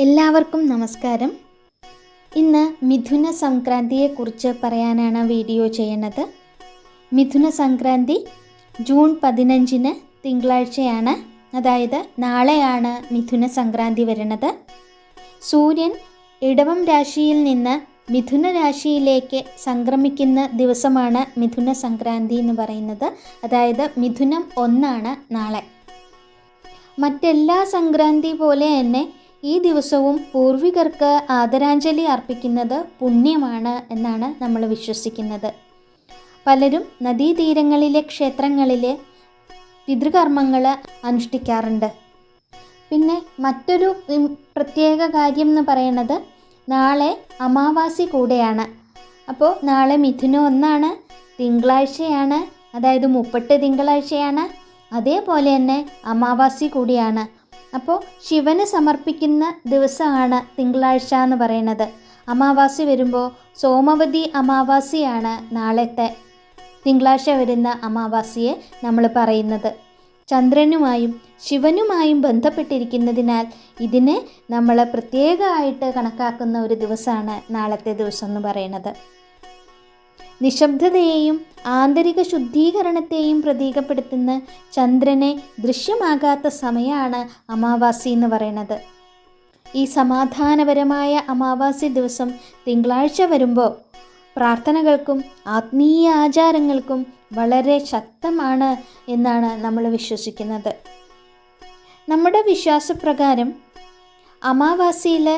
എല്ലാവർക്കും നമസ്കാരം. ഇന്ന് മിഥുന സംക്രാന്തിയെക്കുറിച്ച് പറയാനാണ് വീഡിയോ ചെയ്യുന്നത്. മിഥുന സംക്രാന്തി ജൂൺ 15 തിങ്കളാഴ്ചയാണ്. അതായത് നാളെയാണ് മിഥുന സംക്രാന്തി വരുന്നത്. സൂര്യൻ ഇടവം രാശിയിൽ നിന്ന് മിഥുന രാശിയിലേക്ക് സംക്രമിക്കുന്ന ദിവസമാണ് മിഥുന സംക്രാന്തി എന്ന് പറയുന്നത്. അതായത് മിഥുനം 1 നാളെ. മറ്റെല്ലാ സംക്രാന്തി പോലെ തന്നെ ഈ ദിവസവും പൂർവികർക്ക് ആദരാഞ്ജലി അർപ്പിക്കുന്നത് പുണ്യമാണ് എന്നാണ് നമ്മൾ വിശ്വസിക്കുന്നത്. പലരും നദീതീരങ്ങളിലെ ക്ഷേത്രങ്ങളിലെ പിതൃകർമ്മങ്ങൾ അനുഷ്ഠിക്കാറുണ്ട്. പിന്നെ മറ്റൊരു പ്രത്യേക കാര്യം എന്ന് പറയുന്നത് നാളെ അമാവാസി കൂടെയാണ്. അപ്പോൾ നാളെ മിഥുനം 1 തിങ്കളാഴ്ചയാണ്, അതായത് 30 തിങ്കളാഴ്ചയാണ്. അതേപോലെ തന്നെ അമാവാസി കൂടിയാണ്. അപ്പോൾ ശിവന് സമർപ്പിക്കുന്ന ദിവസമാണ് തിങ്കളാഴ്ച എന്ന് പറയുന്നത്. അമാവാസി വരുമ്പോൾ സോമവതി അമാവാസിയാണ് നാളത്തെ തിങ്കളാഴ്ച വരുന്ന അമാവാസിയെ നമ്മൾ പറയുന്നത്. ചന്ദ്രനുമായും ശിവനുമായും ബന്ധപ്പെട്ടിരിക്കുന്നതിനാൽ ഇതിനെ നമ്മൾ പ്രത്യേകമായിട്ട് കണക്കാക്കുന്ന ഒരു ദിവസമാണ് നാളത്തെ ദിവസം എന്ന് പറയുന്നത്. നിശബ്ദതയെയും ആന്തരിക ശുദ്ധീകരണത്തെയും പ്രതീകപ്പെടുത്തുന്ന ചന്ദ്രനെ ദൃശ്യമാകാത്ത സമയമാണ് അമാവാസി എന്ന് പറയുന്നത്. ഈ സമാധാനപരമായ അമാവാസി ദിവസം തിങ്കളാഴ്ച വരുമ്പോൾ പ്രാർത്ഥനകൾക്കും ആത്മീയ ആചാരങ്ങൾക്കും വളരെ ശക്തമാണ് എന്നാണ് നമ്മൾ വിശ്വസിക്കുന്നത്. നമ്മുടെ വിശ്വാസപ്രകാരം അമാവാസിയിൽ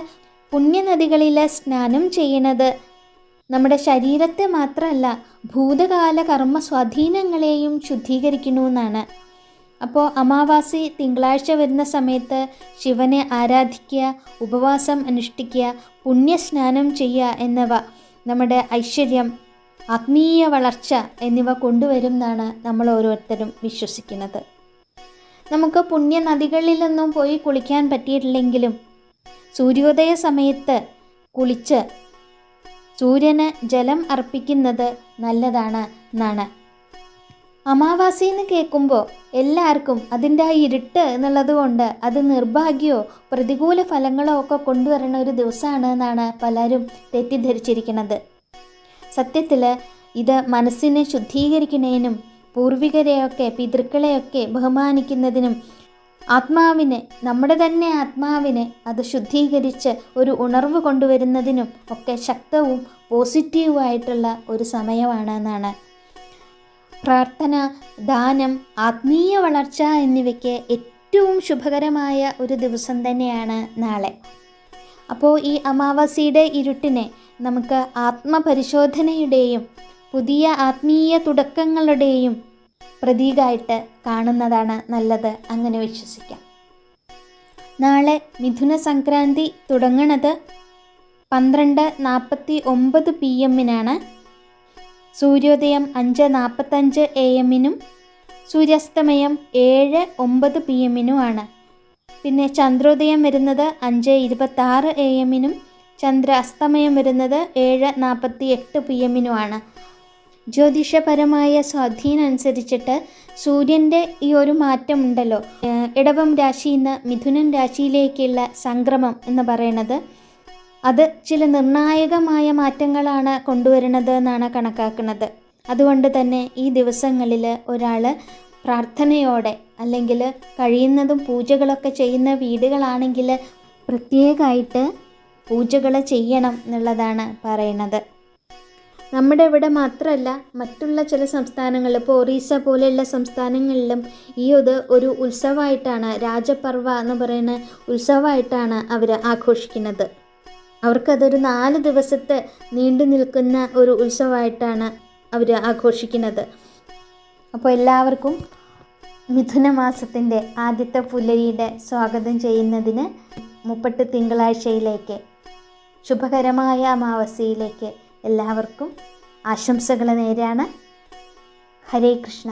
പുണ്യനദികളിൽ സ്നാനം ചെയ്യുന്നത് നമ്മുടെ ശരീരത്തെ മാത്രമല്ല ഭൂതകാല കർമ്മ സ്വാധീനങ്ങളെയും ശുദ്ധീകരിക്കണമെന്നാണ്. അപ്പോൾ അമാവാസി തിങ്കളാഴ്ച വരുന്ന സമയത്ത് ശിവനെ ആരാധിക്കുക, ഉപവാസം അനുഷ്ഠിക്കുക, പുണ്യസ്നാനം ചെയ്യുക എന്നിവ നമ്മുടെ ഐശ്വര്യം, ആത്മീയ വളർച്ച എന്നിവ കൊണ്ടുവരും എന്നാണ് നമ്മൾ ഓരോരുത്തരും വിശ്വസിക്കുന്നത്. നമുക്ക് പുണ്യ നദികളിലൊന്നും പോയി കുളിക്കാൻ പറ്റിയിട്ടില്ലെങ്കിലും സൂര്യോദയ സമയത്ത് കുളിച്ച് സൂര്യന് ജലം അർപ്പിക്കുന്നത് നല്ലതാണ് എന്നാണ്. അമാവാസി എന്ന് കേൾക്കുമ്പോൾ എല്ലാവർക്കും അതിൻ്റെ ആ ഇരുട്ട് എന്നുള്ളത് കൊണ്ട് അത് നിർഭാഗ്യമോ പ്രതികൂല ഫലങ്ങളോ ഒക്കെ കൊണ്ടുവരുന്ന ഒരു ദിവസമാണ് എന്നാണ് പലരും തെറ്റിദ്ധരിച്ചിരിക്കുന്നത്. സത്യത്തിൽ ഇത് മനസ്സിനെ ശുദ്ധീകരിക്കുന്നതിനും പൂർവികരെയൊക്കെ പിതൃക്കളെയൊക്കെ ബഹുമാനിക്കുന്നതിനും ആത്മാവിനെ, നമ്മുടെ തന്നെ ആത്മാവിനെ അത് ശുദ്ധീകരിച്ച് ഒരു ഉണർവ് കൊണ്ടുവരുന്നതിനും ഒക്കെ ശക്തവും പോസിറ്റീവായിട്ടുള്ള ഒരു സമയമാണ് എന്നാണ്. പ്രാർത്ഥന, ദാനം, ആത്മീയ വളർച്ച എന്നിവയ്ക്ക് ഏറ്റവും ശുഭകരമായ ഒരു ദിവസം തന്നെയാണ് നാളെ. അപ്പോൾ ഈ അമാവാസിയുടെ ഇരുട്ടിനെ നമുക്ക് ആത്മപരിശോധനയുടെയും പുതിയ ആത്മീയ തുടക്കങ്ങളുടെയും പ്രതീകമായിട്ട് കാണുന്നതാണ് നല്ലത്. അങ്ങനെ വിശ്വസിക്കാം. നാളെ മിഥുന സംക്രാന്തി തുടങ്ങുന്നത് 12:49 PM സൂര്യോദയം 5:45 AM സൂര്യാസ്തമയം 7:09 PM പിന്നെ ചന്ദ്രോദയം വരുന്നത് 5:26 AM ചന്ദ്രാസ്തമയം വരുന്നത് 7:48 PM ജ്യോതിഷപരമായ സ്വാധീനം അനുസരിച്ചിട്ട് സൂര്യൻ്റെ ഈ ഒരു മാറ്റം ഉണ്ടല്ലോ, ഇടവം രാശിയിൽ നിന്ന് മിഥുനൻ രാശിയിലേക്കുള്ള സംക്രമം എന്ന് പറയുന്നത്, അത് ചില നിർണായകമായ മാറ്റങ്ങളാണ് കൊണ്ടുവരുന്നത് എന്നാണ് കണക്കാക്കുന്നത്. അതുകൊണ്ട് തന്നെ ഈ ദിവസങ്ങളിൽ ഒരാൾ പ്രാർത്ഥനയോടെ, അല്ലെങ്കിൽ കഴിയുന്നതും പൂജകളൊക്കെ ചെയ്യുന്ന വീടുകളാണെങ്കിൽ പ്രത്യേകമായിട്ട് പൂജകൾ ചെയ്യണം എന്നുള്ളതാണ് പറയുന്നത്. നമ്മുടെ ഇവിടെ മാത്രമല്ല, മറ്റുള്ള ചില സംസ്ഥാനങ്ങളിൽ, ഇപ്പോൾ ഒറീസ പോലെയുള്ള സംസ്ഥാനങ്ങളിലും ഈ ഒരു ഉത്സവമായിട്ടാണ്, രാജപർവ എന്ന് പറയുന്ന ഉത്സവമായിട്ടാണ് അവർ ആഘോഷിക്കുന്നത്. അവർക്കതൊരു 4 ദിവസത്തെ നീണ്ടു നിൽക്കുന്ന ഒരു ഉത്സവമായിട്ടാണ് അവർ ആഘോഷിക്കുന്നത്. അപ്പോൾ എല്ലാവർക്കും മിഥുന മാസത്തിൻ്റെ ആദ്യത്തെ പുലരിയുടെ സ്വാഗതം ചെയ്യുന്നതിന് 30 തിങ്കളാഴ്ചയിലേക്ക്, ശുഭകരമായ അമാവാസിയിലേക്ക് എല്ലാവർക്കും ആശംസകൾ നേരാണ്. ഹരേ കൃഷ്ണ.